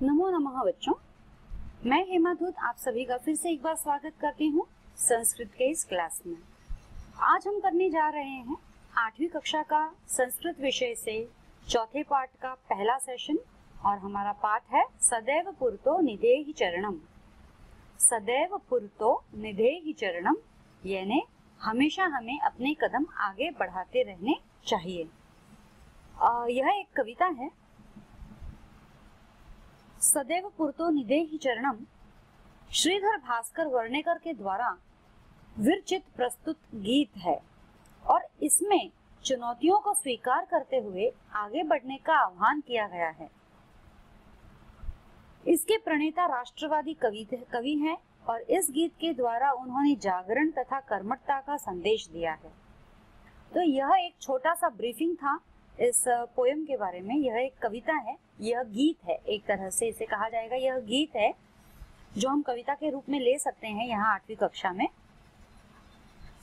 नमो नमः बच्चों, मैं हेमा धूत आप सभी का फिर से एक बार स्वागत करती हूँ संस्कृत के इस क्लास में। आज हम करने जा रहे हैं 8वीं कक्षा का संस्कृत विषय से चौथे पाठ का पहला सेशन और हमारा पाठ है सदैव पुरतो निधेहि चरणम। सदैव पुरतो निधेहि चरणम यानी हमेशा हमें अपने कदम आगे बढ़ाते रहने चाहिए। यह एक कविता है। सदैव पुरतो निधेहि चरणम श्रीधर भास्कर वर्णेकर के द्वारा विरचित प्रस्तुत गीत है और इसमें चुनौतियों को स्वीकार करते हुए आगे बढ़ने का आह्वान किया गया है। इसके प्रणेता राष्ट्रवादी कवि हैं और इस गीत के द्वारा उन्होंने जागरण तथा कर्मठता का संदेश दिया है। तो यह एक छोटा सा ब्रीफिंग था इस पोयम के बारे में। यह एक कविता है, यह गीत है, एक तरह से इसे कहा जाएगा। यह गीत है जो हम कविता के रूप में ले सकते हैं यहाँ 8वीं कक्षा में।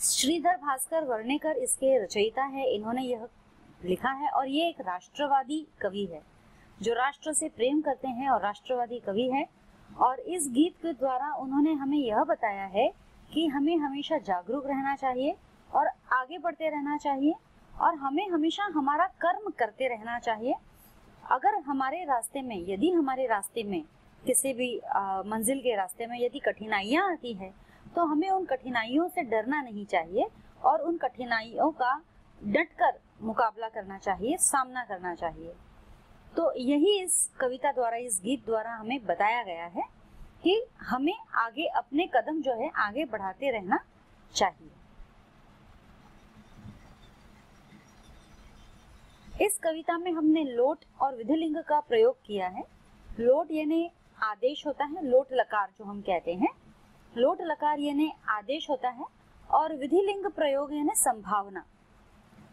श्रीधर भास्कर वर्णेकर इसके रचयिता है, इन्होंने यह लिखा है और ये एक राष्ट्रवादी कवि है जो राष्ट्र से प्रेम करते हैं और राष्ट्रवादी कवि है। और इस गीत के द्वारा उन्होंने हमें यह बताया है कि हमें हमेशा जागरूक रहना चाहिए और आगे बढ़ते रहना चाहिए और हमें हमेशा हमारा कर्म करते रहना चाहिए। अगर हमारे रास्ते में, यदि हमारे रास्ते में किसी भी मंजिल के रास्ते में यदि कठिनाइयां आती है तो हमें उन कठिनाइयों से डरना नहीं चाहिए और उन कठिनाइयों का डटकर मुकाबला करना चाहिए, सामना करना चाहिए। तो यही इस कविता द्वारा, इस गीत द्वारा हमें बताया गया है कि हमें आगे अपने कदम जो है आगे बढ़ाते रहना चाहिए। इस कविता में हमने लोट और विधिलिंग का प्रयोग किया है। लोट यानी आदेश होता है, लोट लकार जो हम कहते हैं, लोट लकार यानी आदेश होता है और विधिलिंग प्रयोग यानी संभावना।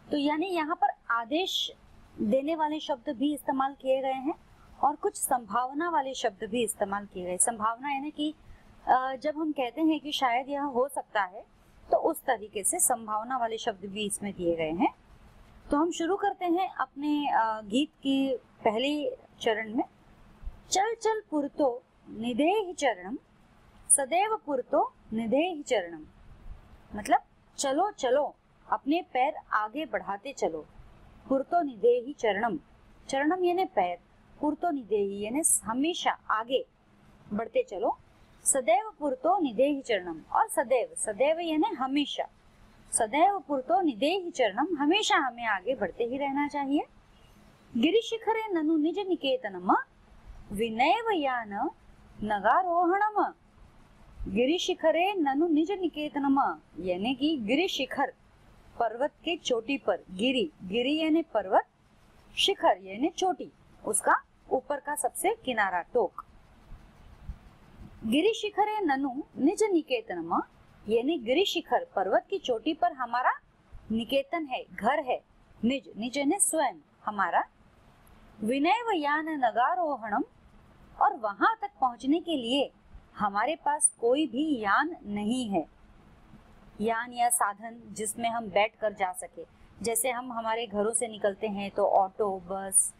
तो यानी यहाँ पर आदेश देने वाले शब्द भी इस्तेमाल किए गए हैं और कुछ संभावना वाले शब्द भी इस्तेमाल किए गए। संभावना यानी कि जब हम कहते हैं कि शायद यह हो सकता है तो उस तरीके से संभावना वाले शब्द भी इसमें दिए गए हैं। तो हम शुरू करते हैं अपने गीत की पहले चरण में। चल चल पुरतो निधेहि चरणम, सदैव पुरतो निधेहि चरणम, मतलब चलो चलो, अपने पैर आगे बढ़ाते चलो। पुरतो निधेहि चरणम, चरणम यानी पैर, पुरतो निधेहि यानी हमेशा आगे बढ़ते चलो। सदैव पुरतो निधेहि चरणम, और सदैव, सदैव यानी हमेशा, सदैव पुरतो निधेहि चरणम, हमेशा हमें आगे बढ़ते ही रहना चाहिए। गिरिशिखरे ननु निज निकेतनम विनैव यान नगारोहणम। गिरिशिखरे ननु निज निकेतनम यानी कि गिरिशिखर, पर्वत के चोटी पर, गिरि, गिरि यानी पर्वत, शिखर यानी चोटी, उसका ऊपर का सबसे किनारा, टोक। गिरिशिखरे ननु निज निकेतनम यानी गिरि शिखर, पर्वत की चोटी पर हमारा निकेतन है, घर है। निज, निज ने स्वयं, हमारा। विनैव यान नगारोहणम, और वहां तक पहुंचने के लिए हमारे पास कोई भी यान नहीं है। यान या साधन जिसमें हम बैठ कर जा सके। जैसे हम हमारे घरों से निकलते हैं तो ऑटो, बस,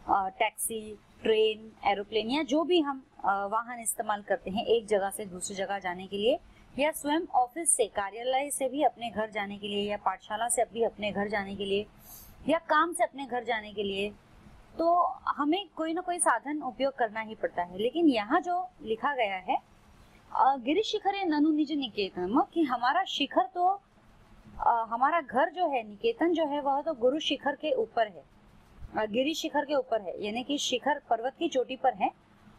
टैक्सी, ट्रेन, एरोप्लेन या जो भी हम वाहन इस्तेमाल करते हैं एक जगह से दूसरी जगह जाने के लिए, या स्वयं ऑफिस से, कार्यालय से भी अपने घर जाने के लिए, या पाठशाला से भी अपने घर जाने के लिए, या काम से अपने घर जाने के लिए, तो हमें कोई ना कोई साधन उपयोग करना ही पड़ता है। लेकिन यहाँ जो लिखा गया है गिरि शिखरे ननु निज निकेतनम, कि हमारा शिखर तो हमारा घर जो है, निकेतन जो है वह तो गुरु शिखर के ऊपर है, गिरि शिखर के ऊपर है, यानी कि शिखर पर्वत की चोटी पर है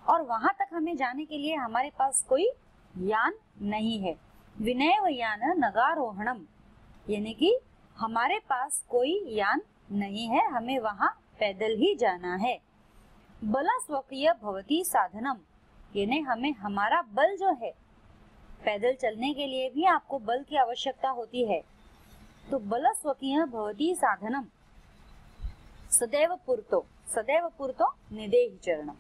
और वहां तक हमें जाने के लिए हमारे पास कोई यान नहीं है। विनैव यान नगारोहणम यानी कि हमारे पास कोई यान नहीं है, हमें वहां पैदल ही जाना है। बला स्वकीय भवती साधनम यानी हमें हमारा बल जो है, पैदल चलने के लिए भी आपको बल की आवश्यकता होती है। तो बल स्वकीय भवती साधनम सदैव पुरतो, सदैव पुरतो निधेहि चरणम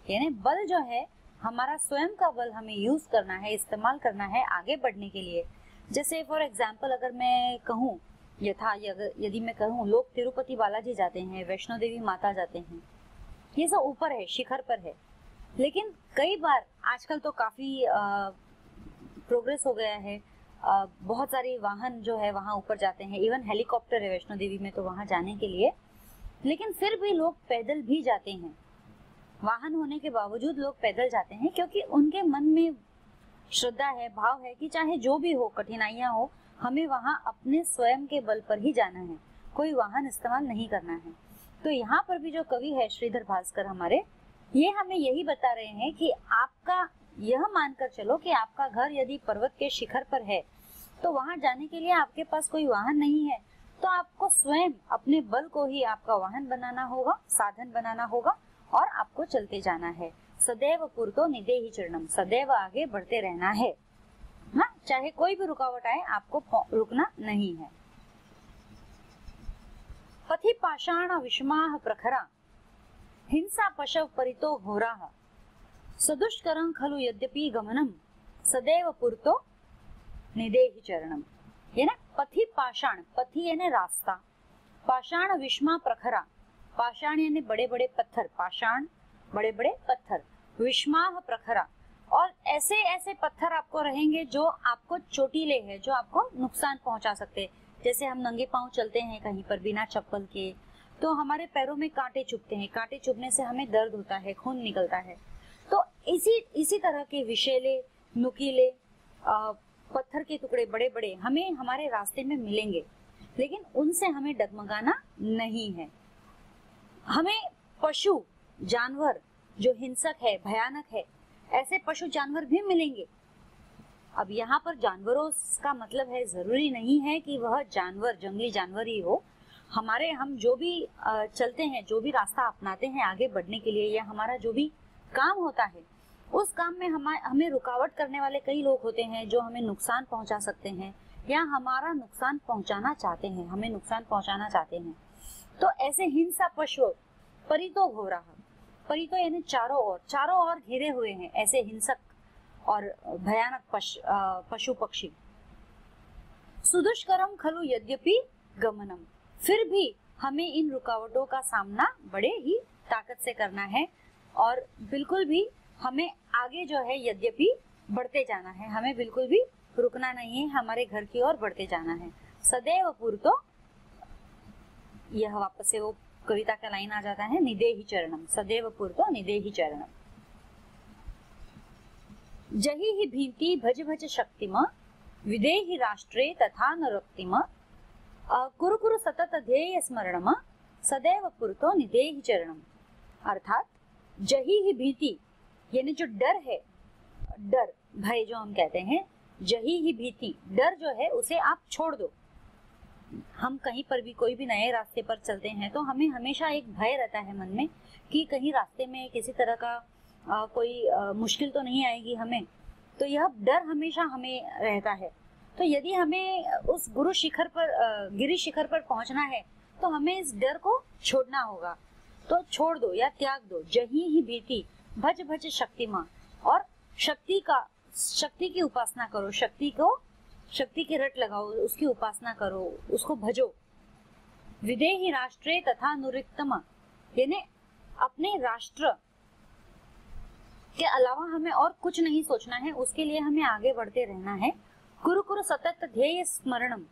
यानी बल जो है, हमारा स्वयं का बल हमें यूज करना है, इस्तेमाल करना है आगे बढ़ने के लिए। जैसे फॉर एग्जाम्पल अगर मैं कहूँ, यदि मैं कहूँ, लोग तिरुपति बालाजी जाते हैं, वैष्णो देवी माता जाते हैं, ये सब ऊपर है, शिखर पर है, लेकिन कई बार आजकल तो काफी प्रोग्रेस हो गया है, बहुत सारे वाहन जो है वहाँ ऊपर जाते हैं, इवन हेलीकॉप्टर है वैष्णो देवी में तो वहाँ जाने के लिए, लेकिन फिर भी लोग पैदल भी जाते हैं। वाहन होने के बावजूद लोग पैदल जाते हैं क्योंकि उनके मन में श्रद्धा है, भाव है कि चाहे जो भी हो, कठिनाइयां हो, हमें वहाँ अपने स्वयं के बल पर ही जाना है, कोई वाहन इस्तेमाल नहीं करना है। तो यहाँ पर भी जो कवि है श्रीधर भास्कर हमारे, ये हमें यही बता रहे हैं कि आपका यह मानकर चलो कि आपका घर यदि पर्वत के शिखर पर है तो वहां जाने के लिए आपके पास कोई वाहन नहीं है, तो आपको स्वयं अपने बल को ही आपका वाहन बनाना होगा, साधन बनाना होगा और आपको चलते जाना है। सदैव पुरतो निदेहि चरणम, सदैव आगे बढ़ते रहना है ना, चाहे कोई भी रुकावट आए आपको रुकना नहीं है। पथि पाषाण विषमाः प्रखरा हिंसा पशव परितो घोराः सदुष्करं खलु यद्यपि गमनम सदैव पुरतो निदेहि चरणम। ये ना पथि पाषाण, पथि यानी रास्ता, पाषाण विषमा प्रखरा, पाषाण यानी बड़े बड़े पत्थर, पाषाण बड़े बड़े पत्थर, विषमाः प्रखरा, और ऐसे ऐसे पत्थर आपको रहेंगे जो आपको चोटीले हैं, जो आपको नुकसान पहुंचा सकते हैं। जैसे हम नंगे पांव चलते हैं कहीं पर बिना चप्पल के, तो हमारे पैरों में कांटे चुभते हैं, कांटे चुभने से हमें दर्द होता है, खून निकलता है। तो इसी तरह के विषैले नुकीले पत्थर के टुकड़े बड़े बड़े हमें हमारे रास्ते में मिलेंगे, लेकिन उनसे हमें डगमगाना नहीं है। हमें पशु जानवर जो हिंसक है, भयानक है, ऐसे पशु जानवर भी मिलेंगे। अब यहाँ पर जानवरों का मतलब है, जरूरी नहीं है कि वह जानवर जंगली जानवर ही हो। हम जो भी चलते हैं, जो भी रास्ता अपनाते हैं आगे बढ़ने के लिए, या हमारा जो भी काम होता है, उस काम में हमें रुकावट करने वाले कई लोग होते हैं जो हमें नुकसान पहुंचा सकते हैं या हमारा नुकसान पहुंचाना चाहते हैं, हमें नुकसान पहुंचाना चाहते हैं। तो ऐसे हिंसा पशु परितो घोरा, परितो यानी चारों ओर घिरे हुए हैं ऐसे हिंसक और भयानक पशु पक्षी। सुदुष्करम खलु यद्यपि गमनम, फिर भी हमें इन रुकावटों का सामना बड़े ही ताकत से करना है और बिल्कुल भी हमें आगे जो है यद्यपि बढ़ते जाना है, हमें बिल्कुल भी रुकना नहीं है, हमारे घर की ओर बढ़ते जाना है। सदैव पुरतो, यह वापस से वो कविता का लाइन आ जाता है, निदेहि चरणम, सदैव पुरतो निदेहि चरणम। जहि हि भीति भज भज शक्तिम विदेहि राष्ट्रे तथा नरक्तिम कुरु कुरु सतत ध्येय स्मरणम सदैव पुरतो निदेहि चरणम। अर्थात जहि ही भीति यानी जो डर है, डर भय जो हम कहते हैं, जही ही भीति, डर जो है उसे आप छोड़ दो। हम कहीं पर भी कोई भी नए रास्ते पर चलते हैं तो हमें हमेशा एक भय रहता है मन में कि कहीं रास्ते में किसी तरह का कोई मुश्किल तो नहीं आएगी हमें, तो यह डर हमेशा हमें रहता है। तो यदि हमें उस गिरि शिखर पर पहुंचना है तो हमें इस डर को छोड़ना होगा, तो छोड़ दो या त्याग दो। जही ही भीति भज भज शक्तिमान, और शक्ति की उपासना करो, शक्ति की रट लगाओ, उसकी उपासना करो, उसको भजो। विदेहि राष्ट्रे तथा नुरिक्तम, यानी अपने राष्ट्र के अलावा हमें और कुछ नहीं सोचना है, उसके लिए हमें आगे बढ़ते रहना है। कुरु कुरु सतत ध्येय स्मरणम,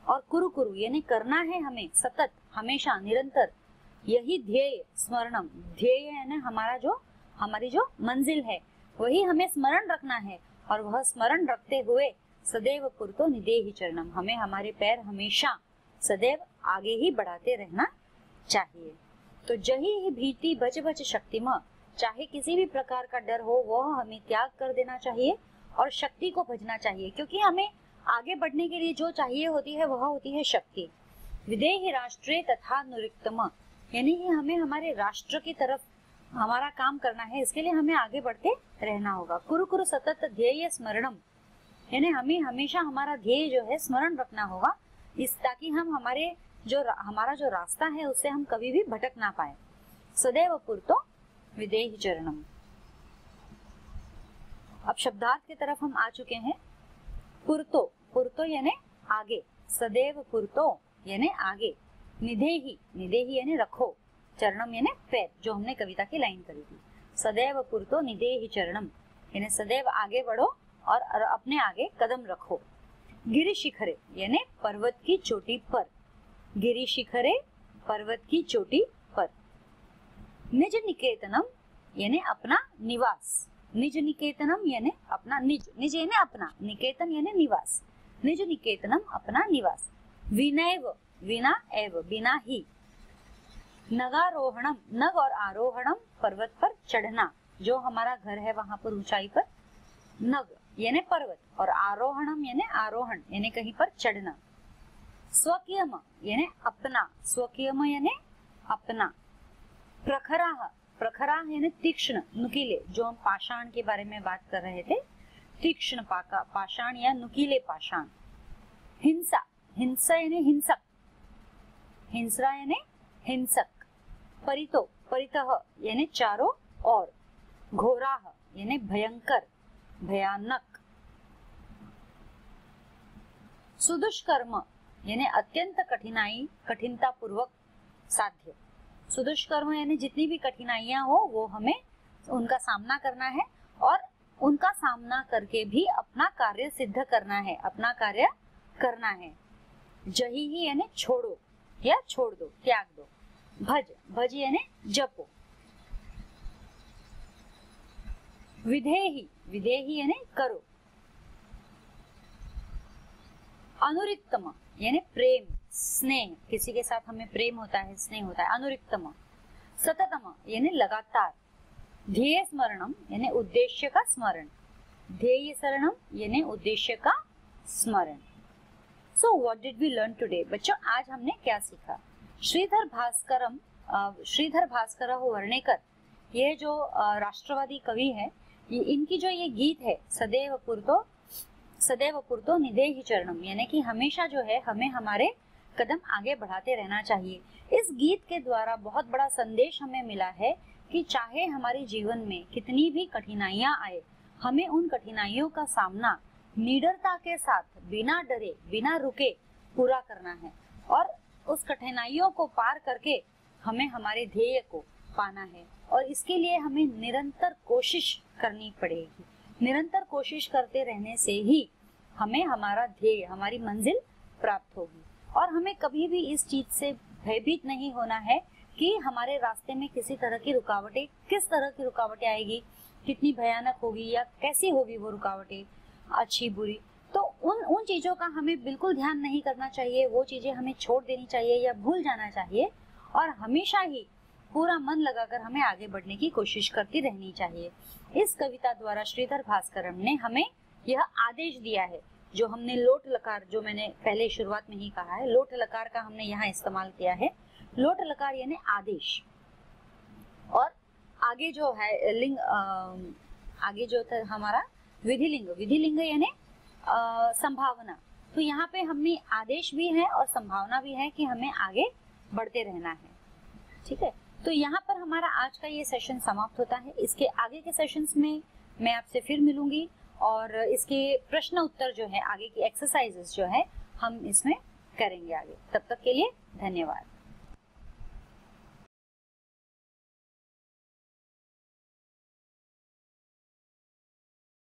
और कुरु कुरु यानी करना है हमें सतत, हमेशा, निरंतर, यही ध्येय स्मरणम, ध्येय यानी हमारी जो मंजिल है वही हमें स्मरण रखना है, और वह स्मरण रखते हुए सदैव पुरतो निदेहि चरणम, हमें हमारे पैर हमेशा सदैव आगे ही बढ़ाते रहना चाहिए। तो जही ही भीति भज भज शक्तिम, चाहे किसी भी प्रकार का डर हो वह हमें त्याग कर देना चाहिए और शक्ति को भजना चाहिए, क्योंकि हमें आगे बढ़ने के लिए जो चाहिए होती है वह होती है शक्ति। विदेहि राष्ट्रे तथा नुरिक्तम, यानी कि हमें हमारे राष्ट्र की तरफ हमारा काम करना है, इसके लिए हमें आगे बढ़ते रहना होगा। कुरु कुरु सतत ध्येय स्मरणम, यानी हमें हमेशा हमारा ध्येय जो है स्मरण रखना होगा, ताकि हम हमारा जो रास्ता है उससे हम कभी भी भटक ना पाए। सदैव पुरतो विदेहि चरणम। अब शब्दार्थ की तरफ हम आ चुके हैं। पुरतो यानी आगे, सदैव पुरतो यानी आगे, निदेहि यानी रखो, चरणम यानी पैर, जो हमने कविता की लाइन करी थी। सदैव पुरतो निदेहि चरणम, यानी सदैव आगे बढ़ो और अपने आगे कदम रखो। गिरि शिखरे यानी पर्वत की चोटी पर, गिरि शिखरे पर्वत की चोटी पर। निज निकेतनम यानी अपना निवास, निज निकेतनम यानी अपना, निज निज यानी अपना, निकेतन यानी निवास, निज निकेतनम अपना निवास। विनैव विना एव बिना ही, नगारोहणम नग और आरोहणम पर्वत पर चढ़ना, जो हमारा घर है वहां पर ऊंचाई पर, नग यानी पर्वत और आरोहणम यानी आरोहण यानी कहीं पर चढ़ना। स्वकीयम यानी अपना, स्वकीयम यानी अपना। प्रखराह, प्रखराह यानी तीक्ष्ण नुकीले, जो हम पाषाण के बारे में बात कर रहे थे, तीक्ष्ण पाषाण या नुकीले पाषाण। हिंसा, हिंसा यानी हिंसक, हिंसरा यानी हिंसक। परितो, परितः यानी चारों ओर। घोराह यानी भयंकर, भयानक। सुदुष्कर्म यानी अत्यंत कठिनाई, कठिनता पूर्वक साध्य। सुदुष्कर्म यानी जितनी भी कठिनाइयां हो वो हमें उनका सामना करना है और उनका सामना करके भी अपना कार्य सिद्ध करना है, अपना कार्य करना है। जही ही यानी छोड़ो या छोड़ दो, त्याग दो। भज, भज यानी जपो। विधेहि, विधेहि यानी करो। अनुरिक्तम यानी प्रेम, स्नेह, किसी के साथ हमें प्रेम होता है, स्नेह होता है, अनुरिक्तम। सततम यानी लगातार। ध्येय स्मरणम यानी उद्देश्य का स्मरण, ध्येय शरणम यानी उद्देश्य का स्मरण। So what did we learn today? बच्चों आज हमने क्या सीखा? श्रीधर भास्करम, श्रीधर भास्कर वर्णेकर, ये जो राष्ट्रवादी कवि है, इनकी जो ये गीत है सदैव पुरतो निदेहि चरणम, यानी कि हमेशा जो है हमें हमारे कदम आगे बढ़ाते रहना चाहिए। इस गीत के द्वारा बहुत बड़ा संदेश हमें मिला है कि चाहे हमारे जीवन में कितनी भी कठिनाइयां आए, हमें उन कठिनाइयों का सामना निडरता के साथ, बिना डरे, बिना रुके पूरा करना है और उस कठिनाइयों को पार करके हमें हमारे ध्येय को पाना है। और इसके लिए हमें निरंतर कोशिश करनी पड़ेगी। निरंतर कोशिश करते रहने से ही हमें हमारा ध्येय, हमारी मंजिल प्राप्त होगी। और हमें कभी भी इस चीज से भयभीत नहीं होना है कि हमारे रास्ते में किसी तरह की रुकावटें, किस तरह की रुकावटें आएगी, कितनी भयानक होगी या कैसी होगी वो रुकावटें, अच्छी बुरी, तो उन चीजों का हमें बिल्कुल ध्यान नहीं करना चाहिए। वो चीजें हमें छोड़ देनी चाहिए या भूल जाना चाहिए और हमेशा ही पूरा मन लगाकर हमें आगे बढ़ने की कोशिश करती रहनी चाहिए। इस कविता द्वारा श्रीधर भास्करम ने हमें यह आदेश दिया है, जो हमने लोट लकार, जो मैंने पहले शुरुआत में ही कहा है, लोट लकार का हमने यहाँ इस्तेमाल किया है। लोट लकार यानी आदेश, और आगे जो है लिंग, आगे जो था हमारा विधिलिंग, विधिलिंग यानी संभावना। तो यहाँ पे हमने आदेश भी है और संभावना भी है कि हमें आगे बढ़ते रहना है। ठीक है, तो यहाँ पर हमारा आज का ये सेशन समाप्त होता है। इसके आगे के सेशंस में मैं आपसे फिर मिलूंगी और इसके प्रश्न उत्तर जो है, आगे की एक्सरसाइजेस जो है, हम इसमें करेंगे आगे। तब तक के लिए धन्यवाद।